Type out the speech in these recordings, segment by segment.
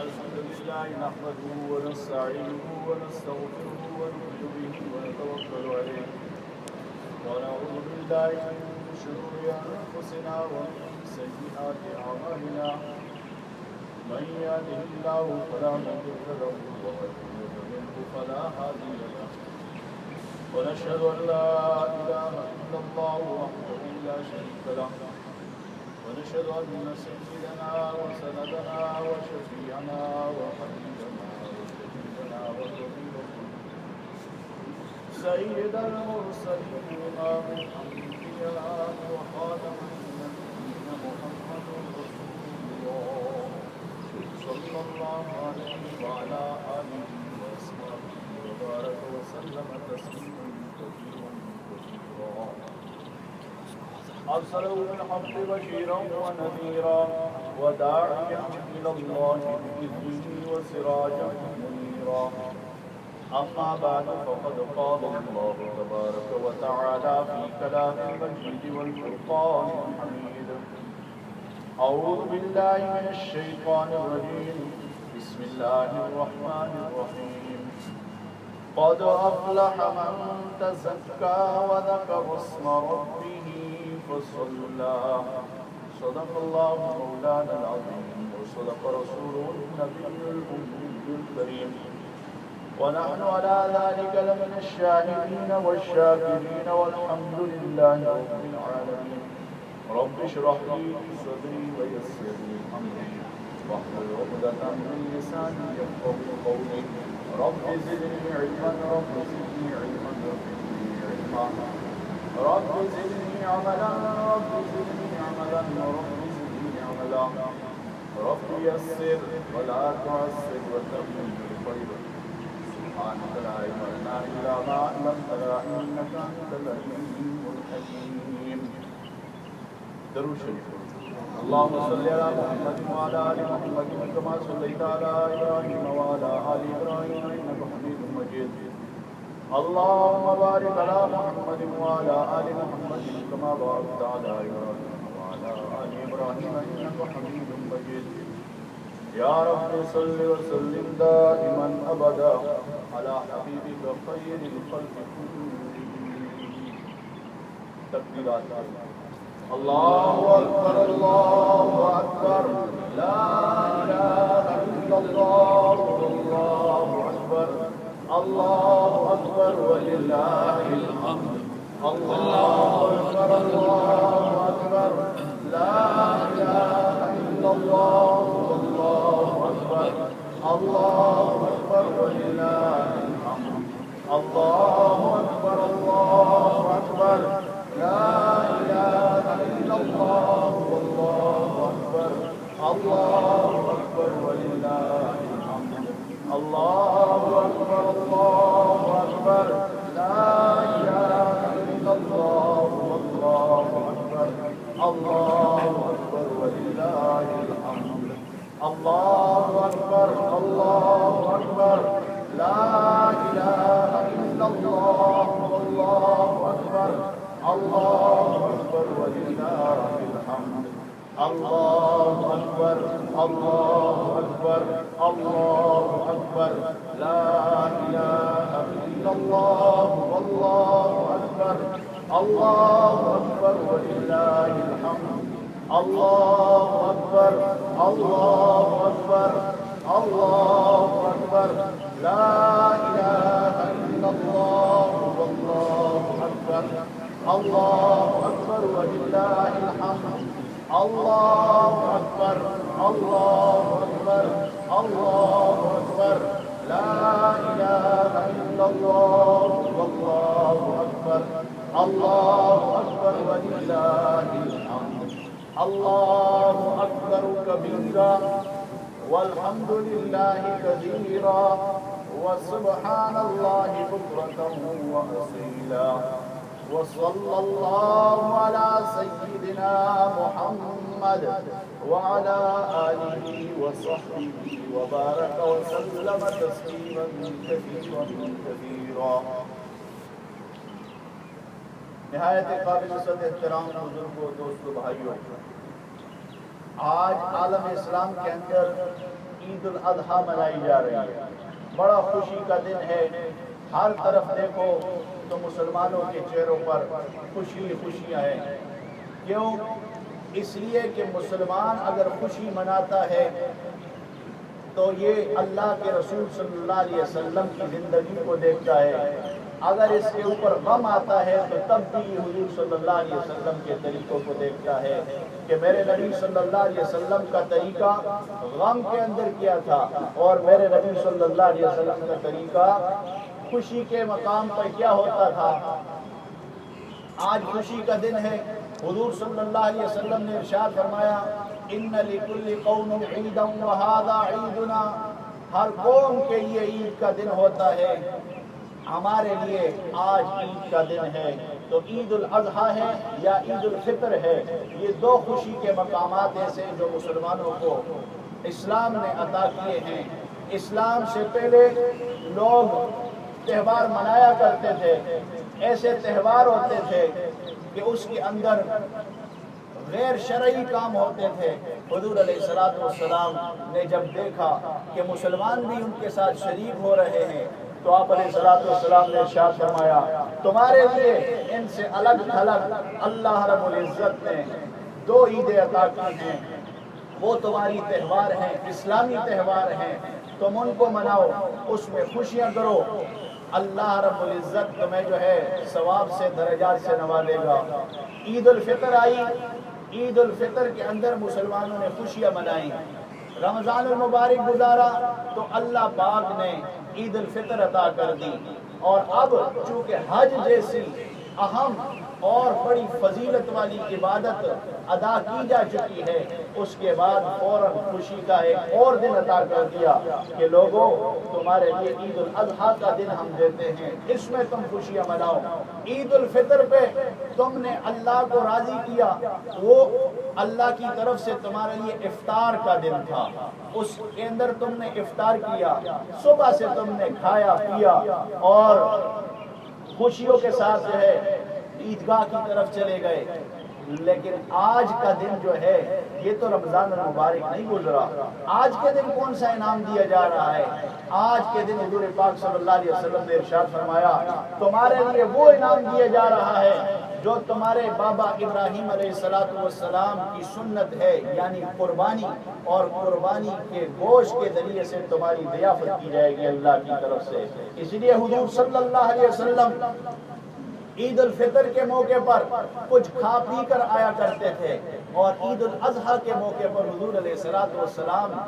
الحمد لله نحمده ونستعينه ونستغفره ونؤمن به ونتوكل عليه ونعوذ بالله من شرور أنفسنا ومن سيئات أعمالنا من يهده الله فلا مضل له ومن يضلل فلا هادي له ونشهد أن لا إله إلا الله وحده لا شريك له ونشهد أن سيدنا وسندنا وشفيعنا وحبيبنا وسيدنا وحبيبنا سيد المرسلين إمام الأنبياء وخاتم النبيين محمد رسول الله صلى الله عليه وعلى آله وأصحابه وبارك وسلم تسليما كثيرا كثيرا أرسله بالحق بشيرا ونذيرا وداعيا إلى الله بإذنه وسراجا منيرا أما بعد فقد قال الله تبارك وتعالى في كلام المجيد والفرقان الحميد أعوذ بالله من الشيطان الرجيم بسم الله الرحمن الرحيم قد أفلح من تزكى وذكر اسم ربه فصلى صدق الله مولانا العظيم وصدق رسوله النبي الأمي الكريم ونحن على ذلك لمن الشاهدين والشاكرين والحمد لله رب العالمين رب اشرح لي صدري ويسر لي أمري واحلل عقدة من لساني يفقهوا قولي رب زدني علما رب زدني علما رب زدني علما رب زدني عملا رب زدني عملا رب زدني عملا رب يسر ولا تعسر وتمم بالخير سبحانك لا علم لنا إلا ما علمتنا إنك أنت العليم الحكيم. درود شریف. اللهم صل على محمد وعلى آل محمد كما صليت على إبراهيم وعلى آل إبراهيم إنك حميد مجيد. اللهم بارك على محمد وعلى آل محمد كما باركت على إبراهيم وعلى آل إبراهيم إنك حميد مجيد. يا رب صل وسلم دائما أبدا على حبيبك خير الخلق كلهم. تكبيرات. الله أكبر الله أكبر لا إله إلا الله والله أكبر الله أكبر ولله الحمد. الله أكبر الله أكبر لا إله إلا الله والله أكبر الله أكبر ولله الحمد. الله أكبر الله أكبر لا إله إلا الله والله أكبر الله أكبر ولله الحمد. الله أكبر الله أكبر لا إله إلا الله والله أكبر الله أكبر ولله الحمد. الله أكبر الله أكبر لا إله إلا الله والله أكبر الله أكبر ولله الحمد. الله أكبر الله أكبر الله أكبر لا إله إلا الله والله أكبر الله أكبر ولله الحمد. الله أكبر الله أكبر الله أكبر لا إله إلا الله والله أكبر الله أكبر ولله الحمد. الله أكبر الله أكبر الله أكبر لا إله إلا الله والله أكبر الله أكبر ولله الحمد. الله أكبر كبيرا والحمد لله كثيرا وسبحان الله بكرة وأصيلا. وصلى الله على سيدنا محمد وعلى آله وصحبه وبارك وسلم تسليما كثيرا كثيرا. نہایت قابل عزت احترام بزرگوں دوستوں بھائیوں، آج عالم اسلام کے اندر عید الاضحیٰ منائی جا رہی ہے، بڑا خوشی کا دن ہے، ہر طرف دیکھو تو مسلمانوں کے چہروں پر خوشیاں ہیں۔ کیوں؟ اس لیے کہ مسلمان اگر خوشی مناتا ہے تو یہ اللہ کے رسول صلی اللہ علیہ وسلم کی زندگی کو دیکھتا ہے، اگر اس کے اوپر غم آتا ہے تو تب بھی حضور صلی اللہ علیہ وسلم کے طریقوں کو دیکھتا ہے کہ میرے نبی صلی اللہ علیہ وسلم کا طریقہ غم کے اندر کیا تھا اور میرے نبی صلی اللہ علیہ وسلم کا طریقہ خوشی کے مقام پر کیا ہوتا تھا۔ آج خوشی کا دن ہے، حضور صلی اللہ علیہ وسلم نے ارشاد فرمایا ان لکل قوم عیدا وہذا عیدنا، ہر قوم کے لیے عید کا دن ہوتا ہے، ہمارے لیے آج عید کا دن ہے۔ تو عید الاضحیٰ ہے یا عید الفطر ہے، یہ دو خوشی کے مقامات ایسے جو مسلمانوں کو اسلام نے عطا کیے ہیں۔ اسلام سے پہلے لوگ تہوار منایا کرتے تھے، ایسے تہوار ہوتے تھے کہ اس کے اندر غیر شرعی کام ہوتے تھے۔ حضور علیہ السلام نے جب دیکھا کہ مسلمان بھی ان کے ساتھ شریک ہو رہے ہیں تو آپ علیہ السلام نے ارشاد فرمایا تمہارے لیے ان سے الگ تھلگ اللہ رب العزت نے دو عیدیں عطا کی ہیں، وہ تمہاری تہوار ہیں، اسلامی تہوار ہیں، تم ان کو مناؤ، اس میں خوشیاں کرو، اللہ رب العزت تمہیں جو ہے ثواب سے درجات سے نوازے گا۔ عید الفطر آئی، عید الفطر کے اندر مسلمانوں نے خوشیاں منائیں، رمضان المبارک گزارا تو اللہ پاک نے عید الفطر عطا کر دی، اور اب چونکہ حج جیسی اہم اور بڑی فضیلت والی عبادت ادا کی جا چکی ہے، اس کے بعد فوراً خوشی کا ایک اور دن عطا کر دیا کہ لوگوں تمہارے لیے عید الاضحیٰ کا دن ہم دیتے ہیں، اس میں تم خوشیاں مناؤ۔ عید الفطر پہ تم نے اللہ کو راضی کیا، وہ اللہ کی طرف سے تمہارے لیے افطار کا دن تھا، اس کے اندر تم نے افطار کیا، صبح سے تم نے کھایا پیا اور خوشیوں کے ساتھ جو ہے عیدگاہ کی طرف چلے گئے۔ لیکن آج کا دن جو ہے یہ تو رمضان المبارک نہیں گزرا، آج کے دن کون سا انعام دیا جا رہا ہے؟ آج کے دن حضور پاک صلی اللہ علیہ وسلم نے ارشاد فرمایا تمہارے لیے وہ انعام دیا جا رہا ہے جو تمہارے بابا ابراہیم علیہ السلام کی سنت ہے، یعنی قربانی، اور قربانی کے گوشت کے ذریعے سے تمہاری ضیافت کی جائے گی اللہ کی طرف سے۔ اس لیے حضور صلی اللہ علیہ وسلم عید الفطر کے موقع پر کچھ کھا پی کر آیا کرتے تھے، اور عید الاضحیٰ کے موقع پر حضور علیہ السلام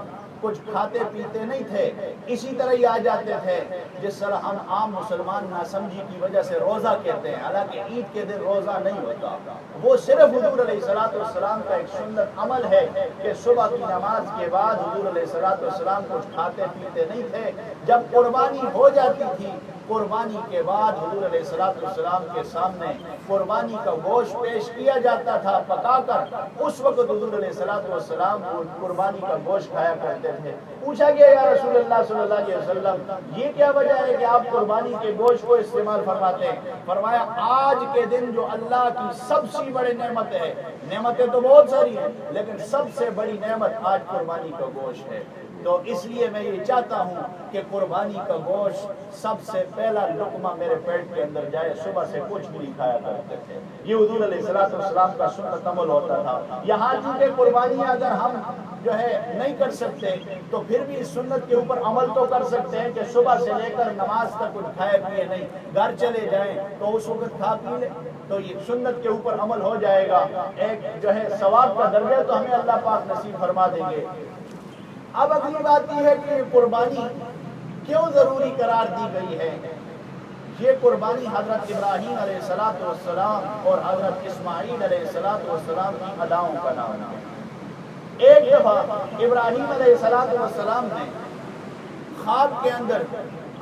کچھ کھاتے پیتے نہیں تھے، اسی طرح ہی آ جاتے تھے جس طرح ہم عام مسلمان ناسمجھی کی وجہ سے روزہ کہتے ہیں، حالانکہ عید کے دن روزہ نہیں ہوتا، وہ صرف حضور علیہ السلام کا ایک سنت عمل ہے کہ صبح کی نماز کے بعد حضور علیہ السلام کچھ کھاتے پیتے نہیں تھے۔ جب قربانی ہو جاتی تھی، قربانی کے بعد حضور علیہ السلام کے سامنے قربانی کا گوشت پیش کیا جاتا تھا پکا کر، اس وقت حضور علیہ السلام قربانی کا گوشت کھایا کرتے تھے۔ پوچھا گیا یا رسول اللہ صلی اللہ علیہ وسلم یہ کیا وجہ ہے کہ آپ قربانی کے گوشت کو استعمال فرماتے ہیں؟ فرمایا آج کے دن جو اللہ کی سب سے بڑی نعمت ہے، نعمتیں تو بہت ساری ہیں لیکن سب سے بڑی نعمت آج قربانی کا گوشت ہے، تو اس لیے میں یہ چاہتا ہوں کہ قربانی کا گوشت سب سے پہلا لقمہ میرے پیٹ کے اندر جائے۔ صبح سے کچھ بھی نہیں کھایا کرتے تھے، یہ حضور علیہ السلام کا سنت عمل ہوتا تھا۔ یہاں چونکہ قربانی اگر ہم جو ہے نہیں کر سکتے تو پھر بھی اس سنت کے اوپر عمل تو کر سکتے ہیں کہ صبح سے لے کر نماز تک کچھ کھائے پیے نہیں، گھر چلے جائیں تو اس وقت کھا پی لیں، تو یہ سنت کے اوپر عمل ہو جائے گا، ایک جو ہے ثواب کا درجہ تو ہمیں اللہ پاک نصیب فرما دیں گے۔ اب اگلی بات یہ ہے کہ قربانی کیوں ضروری قرار دی گئی ہے؟ یہ قربانی حضرت ابراہیم علیہ السلام اور حضرت اسماعیل علیہ السلام کی اداؤں کا نام ہے۔ ایک دفعہ ابراہیم علیہ السلام نے خواب کے اندر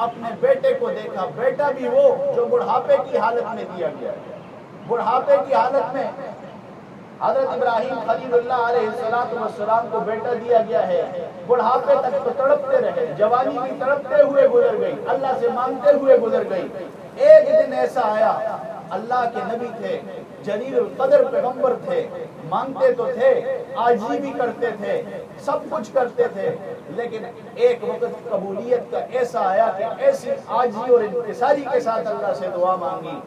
اپنے بیٹے کو دیکھا، بیٹا بھی وہ جو بڑھاپے کی حالت میں دیا گیا ہے، بڑھاپے کی حالت میں حضرت ابراہیم خلیل اللہ علیہ السلام کو بیٹا دیا گیا ہے، بڑھاپے تک تو تڑپتے رہے، جوانی بھی تڑپتے ہوئے گزر گئی، اللہ سے مانگتے ہوئے گزر گئی۔ ایک دن ایسا آیا، اللہ کے نبی تھے، جلیل القدر پیغمبر تھے، مانگتے تو تھے، عاجزی بھی کرتے تھے، سب کچھ کرتے تھے، لیکن ایک وقت قبولیت کا ایسا آیا کہ ایسی عاجزی اور انکساری کے ساتھ اللہ سے دعا مانگی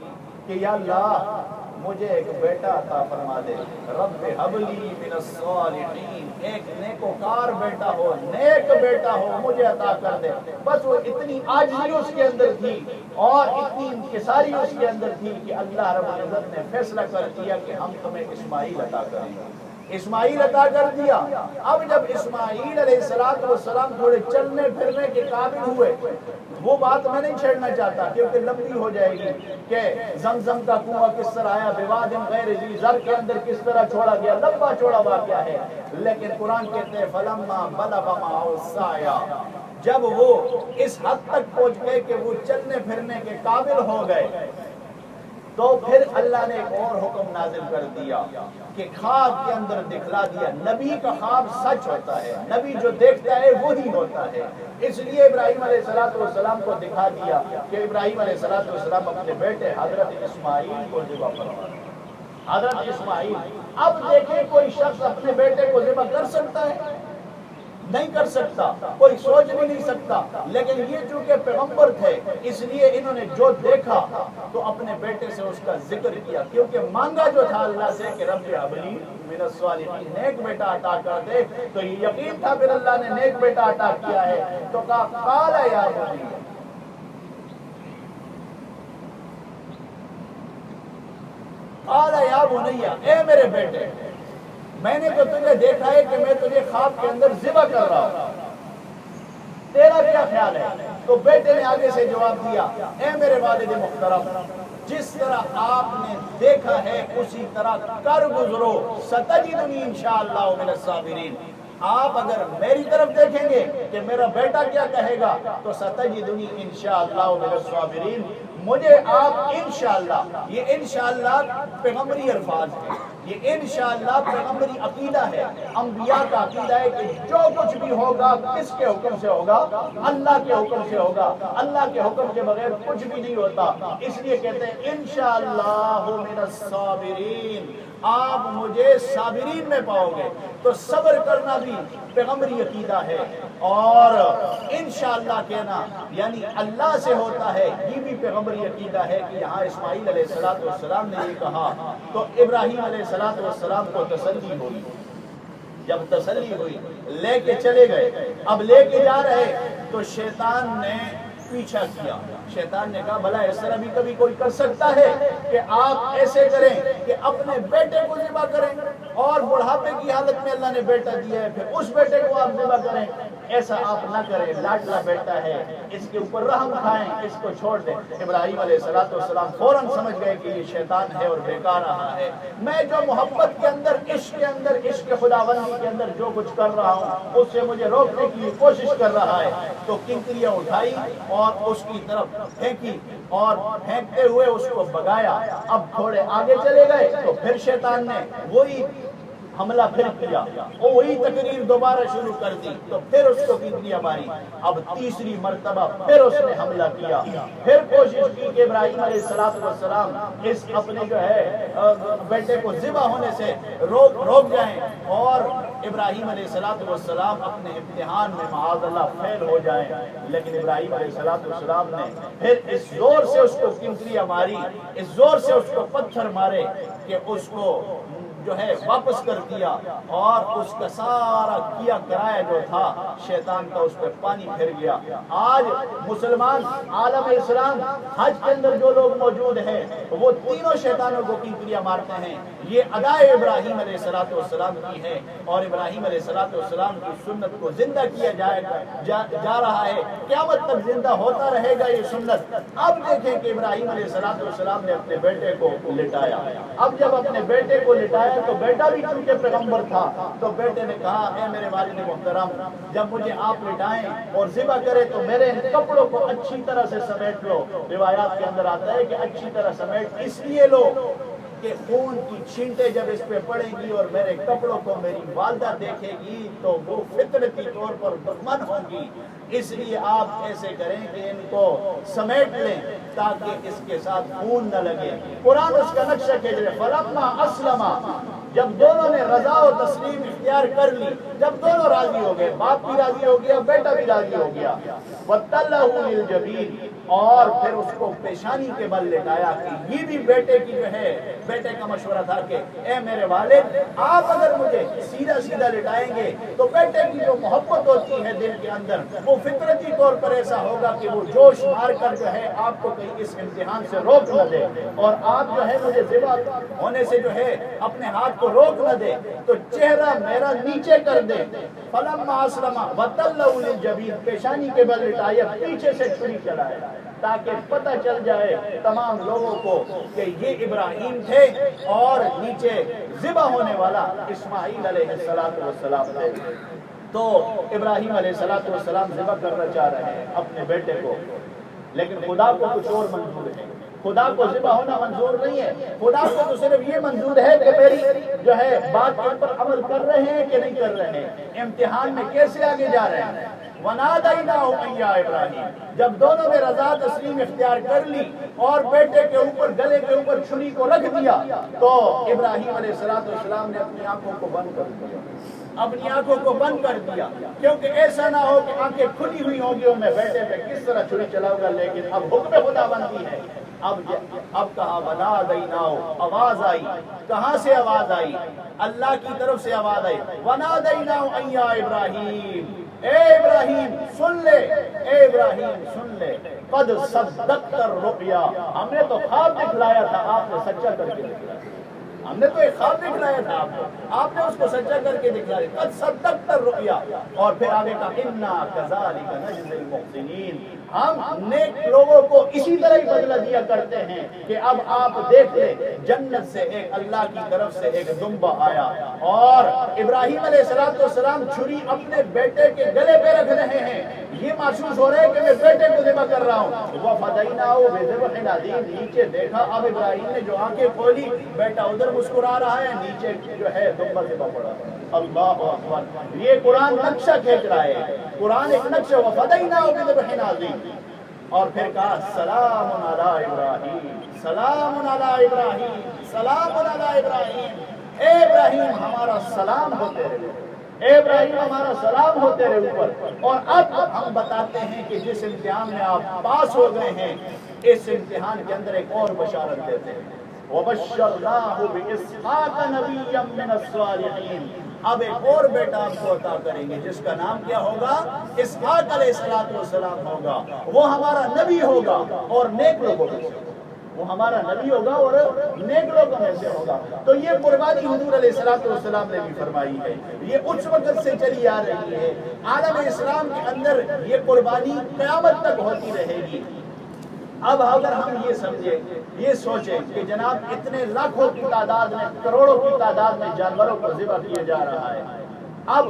کہ یا اللہ مجھے ایک بیٹا عطا فرما دے، رب ہب لی من الصالحین، ایک نیکوکار بیٹا ہو، نیک بیٹا ہو، مجھے عطا کر دے۔ بس وہ اتنی عاجزی اس کے اندر تھی اور اتنی انکساری اس کے اندر تھی کہ اللہ رب العزت نے فیصلہ کر دیا کہ ہم تمہیں اسماعیل عطا کریں گے۔ اسماعیل عطا کر دیا۔ اب جب اسماعیل علیہ السلام تھوڑے چلنے پھرنے کے قابل ہوئے، وہ بات میں نہیں چھیڑنا چاہتا کیونکہ لمبی ہو جائے گی کہ زمزم کا کنواں کس طرح آیا، بواد غیر ذی زرع کے اندر کس طرح چھوڑا گیا، لمبا چوڑا واقعہ ہے، لیکن قرآن کہتے ہیں فلما بلغ معه السعی، جب وہ اس حد تک پہنچ گئے کہ وہ چلنے پھرنے کے قابل ہو گئے، تو پھر اللہ نے ایک اور حکم نازل کر دیا کہ خواب کے اندر دکھلا دیا۔ نبی کا خواب سچ ہوتا ہے، نبی جو دیکھتا ہے وہی ہوتا ہے، اس لیے ابراہیم علیہ السلام کو دکھا دیا کہ ابراہیم علیہ السلام اپنے بیٹے حضرت اسماعیل کو ذبح فرما۔ حضرت اسماعیل، اب دیکھیں کوئی شخص اپنے بیٹے کو ذبح کر سکتا ہے؟ نہیں کر سکتا، کوئی سوچ بھی نہیں سکتا، لیکن یہ چونکہ پیغمبر تھے اس لیے انہوں نے جو دیکھا تو اپنے بیٹے سے اس کا ذکر کیا، کیونکہ مانگا جو تھا اللہ سے کہ رب ہب لی من الصالحین، نیک بیٹا عطا کر دے، تو یہ یقین تھا پھر اللہ نے نیک بیٹا عطا کیا ہے، تو کہا قال یا بنی، قال یا بنی، اے میرے بیٹے، میں نے تو تجھے دیکھا ہے کہ میں تجھے خواب کے اندر ذبح کر رہا ہوں، تیرا کیا خیال ہے؟ تو بیٹے نے آگے سے جواب دیا، اے میرے والد محترم، جس طرح آپ نے دیکھا ہے اسی طرح کر گزرو، ستجدنی انشاءاللہ من الصابرین، آپ اگر میری طرف دیکھیں گے کہ میرا بیٹا کیا کہے گا تو ستجدنی انشاءاللہ من الصابرین، مجھے آپ انشاءاللہ، یہ انشاءاللہ پیغمبری الفاظ ہے، یہ انشاءاللہ پیغمبری عقیدہ ہے، انبیاء کا عقیدہ ہے کہ جو کچھ بھی ہوگا کس کے حکم سے ہوگا؟ اللہ کے حکم سے ہوگا، اللہ کے حکم کے بغیر کچھ بھی نہیں ہوتا، اس لیے کہتے ہیں انشاءاللہ من الصابرین، آپ مجھے صابرین میں پاؤ گے۔ تو صبر کرنا بھی پیغمبری عقیدہ ہے، اور انشاءاللہ کہنا یعنی اللہ سے ہوتا ہے، یہ بھی پیغمبری عقیدہ ہے کہ یہاں اسماعیل علیہ السلام نے یہ کہا تو ابراہیم علیہ السلام کو تسلی ہوئی، جب تسلی ہوئی لے کے چلے گئے، اب لے کے جا رہے تو شیطان نے پیچھا کیا، شیطان نے کہا بھلا اس طرح بھی کبھی کوئی کر سکتا ہے کہ آپ ایسے کریں کہ اپنے بیٹے کو ذبح کریں، اور بڑھاپے کی حالت میں اللہ نے بیٹا دیا ہے پھر اس بیٹے کو آپ ذبح کریں، ایسا آپ نہ کریں، لاڈلا بیٹا ہے، اس کے اوپر رحم کھائیں، اس کو چھوڑ دیں۔ ابراہیم علیہ السلام فوراً سمجھ گئے کہ یہ شیطان ہے اور بیکار رہا ہے، میں جو محبت کے اندر، عشق خداوندی کے اندر جو کچھ کر رہا ہوں اس سے مجھے روکنے کی کوشش کر رہا ہے، تو کنکریاں اٹھائی اور اس کی طرف پھینکی، اور پھینکتے ہوئے اس کو بگایا۔ اب تھوڑے آگے چلے گئے تو پھر شیطان نے وہی حملہ پھر کیا، وہی تقریر دوبارہ شروع کر دی، تو پھر اس کو کنکریاں ماری، اب تیسری مرتبہ پھر اس نے حملہ کیا، پھر کوشش کی کہ ابراہیم علیہ السلام اس اپنے جو ہے بیٹے کو ذبح ہونے سے روک جائیں، اور ابراہیم علیہ السلام اپنے امتحان میں معاذ اللہ فیل ہو جائیں، لیکن ابراہیم علیہ السلام نے پھر اس زور سے اس کو کنکریاں ماری، اس زور سے اس کو پتھر مارے کہ اس کو جو ہے واپس کر دیا، اور اس کا سارا کیا کرایا جو تھا شیطان کا اس پہ پانی پھر گیا۔ آج مسلمان عالم اسلام حج کے اندر جو لوگ موجود ہیں وہ تینوں شیطانوں کو کنکریاں مارتے ہیں، یہ ادائے ابراہیم علیہ السلام کی ہے، اور ابراہیم علیہ السلام کی سنت کو زندہ کیا جا رہا ہے، قیامت تک زندہ ہوتا رہے گا یہ سنت۔ اب دیکھیں کہ ابراہیم علیہ السلام نے اپنے بیٹے کو لٹایا، اب جب اپنے بیٹے کو لٹایا تو بیٹا بھی چونکہ پیغمبر تھا تو بیٹے نے کہا اے میرے والد محترم، جب مجھے آپ لٹائیں اور ذبح کریں تو میرے ان کپڑوں کو اچھی طرح سے سمیٹ لو۔ روایات کے اندر آتا ہے کہ اچھی طرح سمیٹ اس لیے لو کہ خون کی چھینٹیں جب اس پہ پڑیں گی اور میرے کپڑوں کو میری والدہ دیکھے گی تو وہ فطرتی طور پر دشمن ہوگی، اس لیے آپ ایسے کریں کہ ان کو سمیٹ لیں تاکہ اس کے ساتھ خون نہ لگے۔ قرآن اس کا نقشہ کھینچ رہے، فلما اسلما، جب دونوں نے رضا و تسلیم اختیار کر لی، جب دونوں راضی ہو گئے، باپ بھی راضی ہو گیا، بیٹا بھی راضی ہو گیا، وَتَلَّهُ لِلْجَبِينِ، اور پھر اس کو پیشانی کے بل لٹایا کہ یہ بھی بیٹے کی جو ہے، بیٹے کا مشورہ تھا کہ اے میرے والد، آپ اگر مجھے سیدھا سیدھا لٹائیں گے تو بیٹے کی جو محبت ہوتی ہے دل کے اندر، وہ فطرتی طور پر ایسا ہوگا کہ وہ جوش مار کر جو ہے آپ کو کہیں اس امتحان سے روک نہ دے، اور آپ جو ہے مجھے ذبح ہونے سے جو ہے اپنے ہاتھ کو روک نہ دے، تو چہرہ میرا نیچے کر دے۔ فَلَمَّا أَسْلَمَ وَتَلَّهُ لِلْجَبِينِ، پیشانی کے بل لٹایا، پیچھے سے چھری چلایا تاکہ پتہ چل جائے تمام لوگوں کو کہ یہ ابراہیم تھے اور نیچے ذبح ہونے والا اسماعیل علیہ السلام تھے۔ تو ابراہیم علیہ السلام ذبح کرنا چاہ رہے ہیں اپنے بیٹے کو، لیکن خدا کو کچھ اور منظور ہے، خدا کو ذبح ہونا منظور نہیں ہے، خدا کو تو صرف یہ منظور ہے کہ میری جو ہے بات کے اوپر عمل کر رہے ہیں کہ نہیں کر رہے ہیں، امتحان میں کیسے آگے جا رہے ہیں۔ وَنَادَيْنَاهُ أَن يَا إِبْرَاهِيمُ، جب دونوں نے رضا تسلیم اختیار کر لی اور بیٹے کے اوپر گلے کے اوپر چھری کو رکھ دیا، تو ابراہیم علیہ السلام نے اپنی آنکھوں کو بند کر دیا، اپنی آنکھوں کو بند کر دیا، کیونکہ ایسا نہ ہو کہ آنکھیں کھلی ہوئی ہوں گی اور میں بیٹے پہ کس طرح چھری چلاؤں گا، لیکن اب حکم خدا بندی ہے۔ اب کہا وَنَادَيْنَاهُ، آواز آئی، کہاں سے آواز آئی؟ اللہ کی طرف سے آواز آئی، وَنَادَيْنَاهُ أَن يَا إِبْرَاهِيمُ، اے ابراہیم سن لے، اے ابراہیم سن لے، قد صدقت الرؤیا، ہم نے تو خواب دکھلایا تھا، آپ نے سچا کر کے دکھلایا، ہم نے تو ایک خواب دکھلایا تھا آپ نے اس کو سچا کر کے دکھلایا، قد صدقت الرؤیا، اور پھر آگے کہا اِنَّا كَذَلِكَ نَجْزِي الْمُحْسِنِينَ، ہم نیک لوگوں کو اسی طرح ہی بدلہ دیا کرتے ہیں کہ اب آپ دیکھ لیں جنت سے ایک اللہ کی طرف سے ایک دمبا آیا، اور ابراہیم علیہ السلام چھری اپنے بیٹے کے گلے پہ رکھ رہے ہیں، یہ محسوس ہو رہا ہے کہ میں بیٹے کو ذبح کر رہا ہوں۔ وَفَدَيْنَاهُ بِذِبْحٍ عَظِيمٍ، نیچے دیکھا اب ابراہیم نے جو آنکھیں کھولی، بیٹا ادھر مسکرا رہا ہے، نیچے جو ہے دمبا ذبح پڑا۔ اللہ اکبر، یہ قرآن نقشہ کھینچ رہا ہے، قرآن ایک نقشہ، وَفَدَيْنَاهُ بِذِبْحٍ عَظِيمٍ، اور پھر کہا سلام علی ابراہیم، سلام علی ابراہیم، سلام علی ابراہیم، اے ابراہیم ہمارا سلام ہو تیرے اوپر، اے ابراہیم ہمارا سلام ہو تیرے اوپر۔ اور اب ہم بتاتے ہیں کہ جس امتحان میں آپ پاس ہو گئے ہیں، اس امتحان کے اندر ایک اور بشارت دیتے ہیں، وَبَشَّرْنَاهُ بِإِسْحَاقَ نَبِيًّا مِّنَ الصَّالِحِينَ، اب ایک اور بیٹا آپ کو عطا کریں گے جس کا نام کیا ہوگا؟ اسحاق علیہ السلام ہوگا، وہ ہمارا نبی ہوگا اور نیک لوگوں میں سے، وہ ہمارا نبی ہوگا اور نیک لوگوں میں سے ہوگا۔ تو یہ قربانی حضور علیہ السلام نے بھی فرمائی ہے، یہ اس وقت سے چلی آ رہی ہے، عالم اسلام کے اندر یہ قربانی قیامت تک ہوتی رہے گی۔ اب اگر ہم یہ سمجھیں، یہ سوچیں کہ جناب اتنے لاکھوں کی تعداد میں، کروڑوں کی تعداد میں جانوروں کو ذبح کیا جا رہا ہے، اب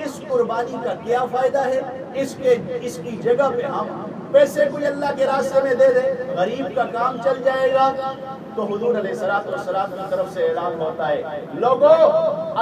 اس قربانی کا کیا فائدہ ہے؟ اس کی جگہ پہ ہم پیسے کوئی اللہ کے راستے میں دے دیں، غریب کا کام چل جائے گا۔ تو حضور علیہ السلام کی طرف سے اعلان ہوتا ہے، لوگوں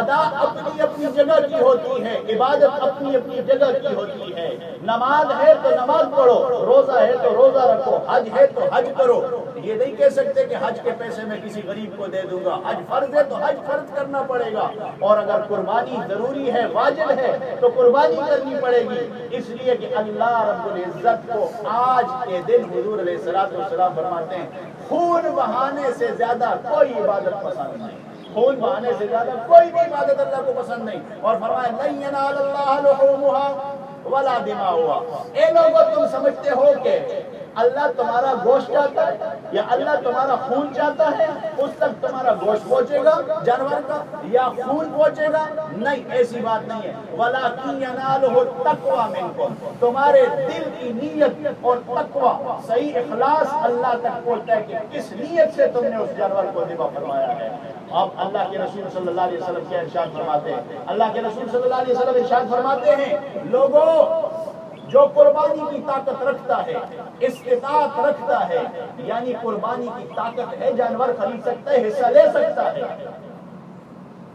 ادا اپنی اپنی جگہ کی ہوتی ہے، عبادت اپنی اپنی جگہ کی ہوتی ہے، نماز ہے تو نماز پڑھو، روزہ ہے تو روزہ رکھو، حج ہے تو حج کرو۔ یہ نہیں کہہ سکتے کہ حج کے پیسے میں کسی غریب کو دے دوں گا، حج فرض ہے تو حج فرض کرنا پڑے گا، اور اگر قربانی ضروری ہے، واجب ہے، تو قربانی کرنی پڑے گی، اس لیے کہ اللہ رب العزت کو آج کے دن حضور علیہ السلام فرماتے ہیں خون بہانے سے زیادہ کوئی عبادت پسند نہیں، خون بہانے سے زیادہ کوئی بھی عبادت اللہ کو پسند نہیں، اور فرمایا لَن يَنَالَ اللَّهَ لُحُومُهَا وَلَا دِمَاؤُهَا، اے لوگوں تم سمجھتے ہو کہ اللہ تمہارا گوشت چاہتا ہے یا اللہ تمہارا خون چاہتا ہے، اس تک تمہارا گوشت پہنچے گا جانور کا یا خون پہنچے گا؟ نہیں، ایسی بات نہیں ہے، وَلَكِنْ يَنَالُهُ التَّقْوَى مِنْكُمْ، تمہارے دل کی نیت اور تقوی، صحیح اخلاص اللہ تک پہنچتا ہے کہ کس نیت سے تم نے اس جانور کو ذبح فرمایا ہے۔ اب اللہ کے رسول صلی اللہ علیہ وسلم کیا ارشاد فرماتے ہیں؟ اللہ کے رسول صلی اللہ علیہ وسلم ارشاد فرماتے ہیں، لوگوں جو قربانی کی طاقت رکھتا ہے، استطاعت رکھتا ہے، یعنی قربانی کی طاقت ہے، جانور خرید سکتا ہے، حصہ لے سکتا ہے،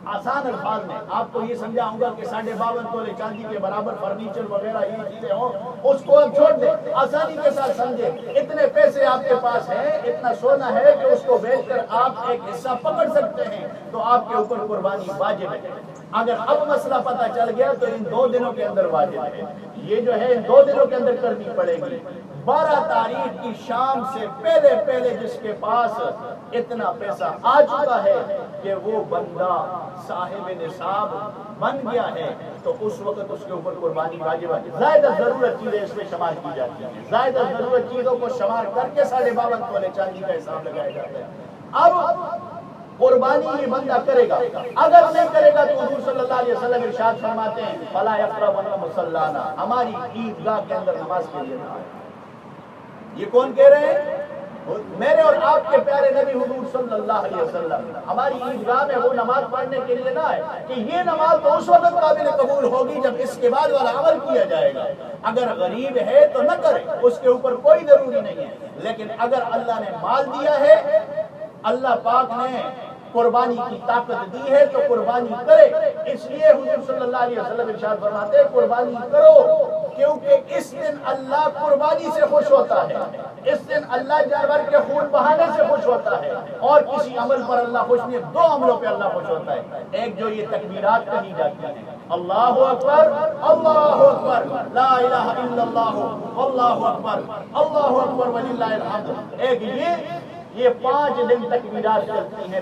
آسان الفاظ میں آپ کو یہ سمجھاؤں گا کہ 52.5 تولے چاندی کے برابر فرنیچر وغیرہ یہ چیزیں ہوں، اس کو اب چھوڑ دیں، آسانی کے ساتھ سمجھیں۔ اتنے پیسے آپ کے پاس ہیں، اتنا سونا ہے کہ اس کو بیچ کر آپ ایک حصہ پکڑ سکتے ہیں، تو آپ کے اوپر قربانی واجب ہے۔ اگر اب مسئلہ پتہ چل گیا تو ان 2 دنوں کے اندر واجب ہے، یہ جو ہے ان 2 دنوں کے اندر کرنی پڑے گی۔ 12 تاریخ کی شام سے پہلے جس کے پاس اتنا پیسہ آ چکا ہے کہ وہ بندہ صاحب نصاب بن گیا ہے، تو اس وقت اس کے اوپر قربانی واجب ہے۔ زائدہ ضرورت چیزیں اس میں شمار کی جاتی ہیں، زائدہ ضرورت چیزوں کو شمار کر کے 52.5 تولے چاندی کا حساب لگایا جاتا ہے۔ اب قربانی یہ بندہ کرے گا، اگر نہیں کرے گا تو حضور صلی اللہ علیہ وسلم ارشاد فرماتے ہیں فلا یقربن مصلانا، ہماری عیدگاہ کے اندر نماز کے لیے نہ آئے۔ یہ کون کہہ رہے ہیں؟ میرے اور آپ کے پیارے نبی حضور صلی اللہ علیہ وسلم ہماری عیدگاہ میں وہ نماز پڑھنے کے لیے نہ آئے کہ یہ نماز تو اس وقت قابل قبول ہوگی جب اس کے بعد والا عمل کیا جائے گا۔ اگر غریب ہے تو نہ کرے، اس کے اوپر کوئی ضروری نہیں ہے، لیکن اگر اللہ نے مال دیا ہے، اللہ پاک نے قربانی کی طاقت دی ہے تو قربانی کرے۔ اس لیے حضور صلی اللہ علیہ وسلم ارشاد فرماتے ہیں قربانی کرو، کیونکہ اس دن اللہ قربانی سے خوش ہوتا ہے، اس دن اللہ جانور کے خون بہانے سے خوش ہوتا ہے، اور کسی عمل پر اللہ خوش نہیں، 2 عملوں پہ اللہ خوش ہوتا ہے۔ ایک جو یہ تکبیرات کہی جاتی ہیں، اللہ اکبر اللہ اکبر لا الہ الا اللہ واللہ اکبر اللہ اکبر وللہ الحمد، ایک یہ 5 دن تکبیرات چلتی ہیں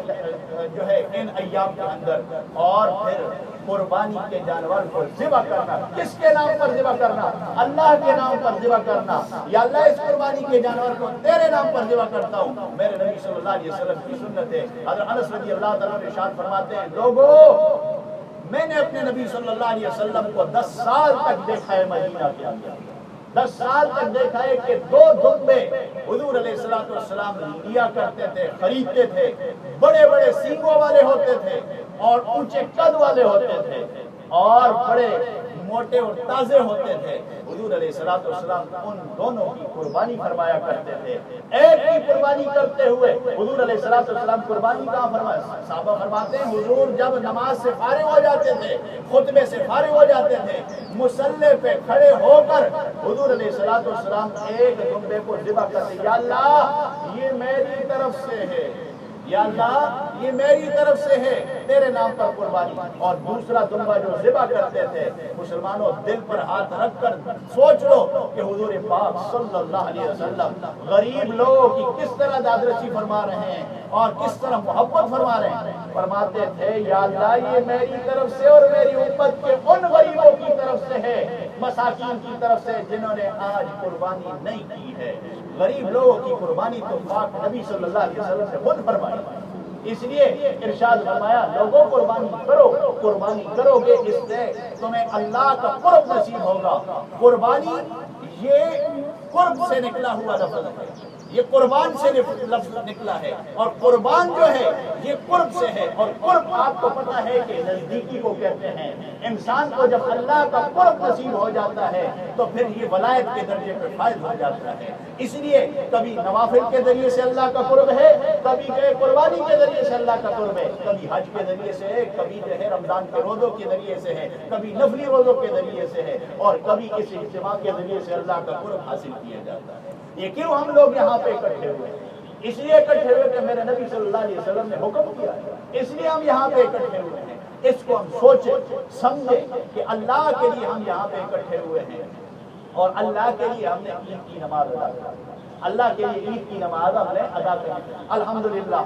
جو ہے ان ایام کے اندر، اور پھر قربانی کے جانور کو ذبح کرنا۔ کس کے نام پر ذبح کرنا؟ اللہ کے نام پر ذبح کرنا۔ یا اللہ اس قربانی کے جانور کو تیرے نام پر ذبح کرتا ہوں۔ میرے نبی صلی اللہ علیہ وسلم کی سنت ہے، حضرت انس رضی اللہ تعالیٰ عنہ ارشاد فرماتے ہیں لوگو میں نے اپنے نبی صلی اللہ علیہ وسلم کو 10 سال تک دیکھا ہے مدینہ کے اندر، 10 سال تک دیکھا ہے کہ 2 دمبے حضور علیہ السلام لیا کرتے تھے، خریدتے تھے، بڑے بڑے سینگوں والے ہوتے تھے اور اونچے قد والے ہوتے تھے اور بڑے موٹے اور تازے ہوتے تھے۔ حضور علیہ السلام ان دونوں کی قربانی فرمایا کرتے تھے۔ ایک کی قربانی کرتے ہوئے حضور علیہ السلام قربانی کہاں فرمایا؟ صحابہ فرماتے ہیں حضور جب نماز سے فارغ ہو جاتے تھے، خطبے سے فارغ ہو جاتے تھے، مصلی پہ کھڑے ہو کر حضور علیہ السلام ایک دمبے کو ذبح کرتے، یا اللہ یہ میری طرف سے ہے، یا اللہ یہ میری طرف سے ہے، تیرے نام پر قربانی۔ اور دوسرا دمبا جو ذبح کرتے تھے، مسلمانوں دل پر ہاتھ رکھ کر سوچ لو کہ حضور پاک صلی اللہ علیہ وسلم غریب لوگوں کی کس طرح دادرسی فرما رہے ہیں اور کس طرح محبت فرما رہے ہیں۔ فرماتے تھے یا اللہ یہ میری طرف سے اور میری امت کے ان غریبوں کی طرف سے ہے، مساکین کی طرف سے جنہوں نے آج قربانی نہیں کی ہے۔ غریب لوگوں کی قربانی تو پاک نبی صلی اللہ علیہ وسلم نے خود فرمائی، اس لیے ارشاد فرمایا لوگوں قربانی کرو، قربانی کرو گے اس سے تمہیں اللہ کا قرب نصیب ہوگا۔ قربانی یہ قرب سے نکلا ہوا لفظ ہے، یہ قربان سے لفظ نکلا ہے، اور قربان جو ہے یہ قرب سے ہے، اور قرب آپ کو پتا ہے کہ نزدیکی کو کہتے ہیں۔ انسان کو جب اللہ کا قرب نصیب ہو جاتا ہے تو پھر یہ ولایت کے درجے پہ فائز ہو جاتا ہے۔ اس لیے کبھی نوافل کے ذریعے سے اللہ کا قرب ہے، کبھی قربانی کے ذریعے سے اللہ کا قرب ہے، کبھی حج کے ذریعے سے ہے، کبھی جو ہے رمضان کے روزوں کے ذریعے سے ہے، کبھی نفلی روزوں کے ذریعے سے ہے، اور کبھی اس اجتماع کے ذریعے سے اللہ کا قرب حاصل کیا جاتا ہے۔ یہ کیوں ہم لوگ یہاں پہ اکٹھے ہوئے ہیں؟ اس لیے اکٹھے ہوئے کہ میرے نبی صلی اللہ علیہ وسلم نے حکم کیا ہے، اس لیے ہم یہاں پہ اکٹھے ہوئے ہیں۔ اس کو ہم سوچیں سمجھیں کہ اللہ کے لیے ہم یہاں پہ اکٹھے ہوئے ہیں، اور اللہ کے لیے ہم نے عید کی نماز ادا کی، اللہ کے لیے عید کی نماز ہم نے ادا کی۔ الحمدللہ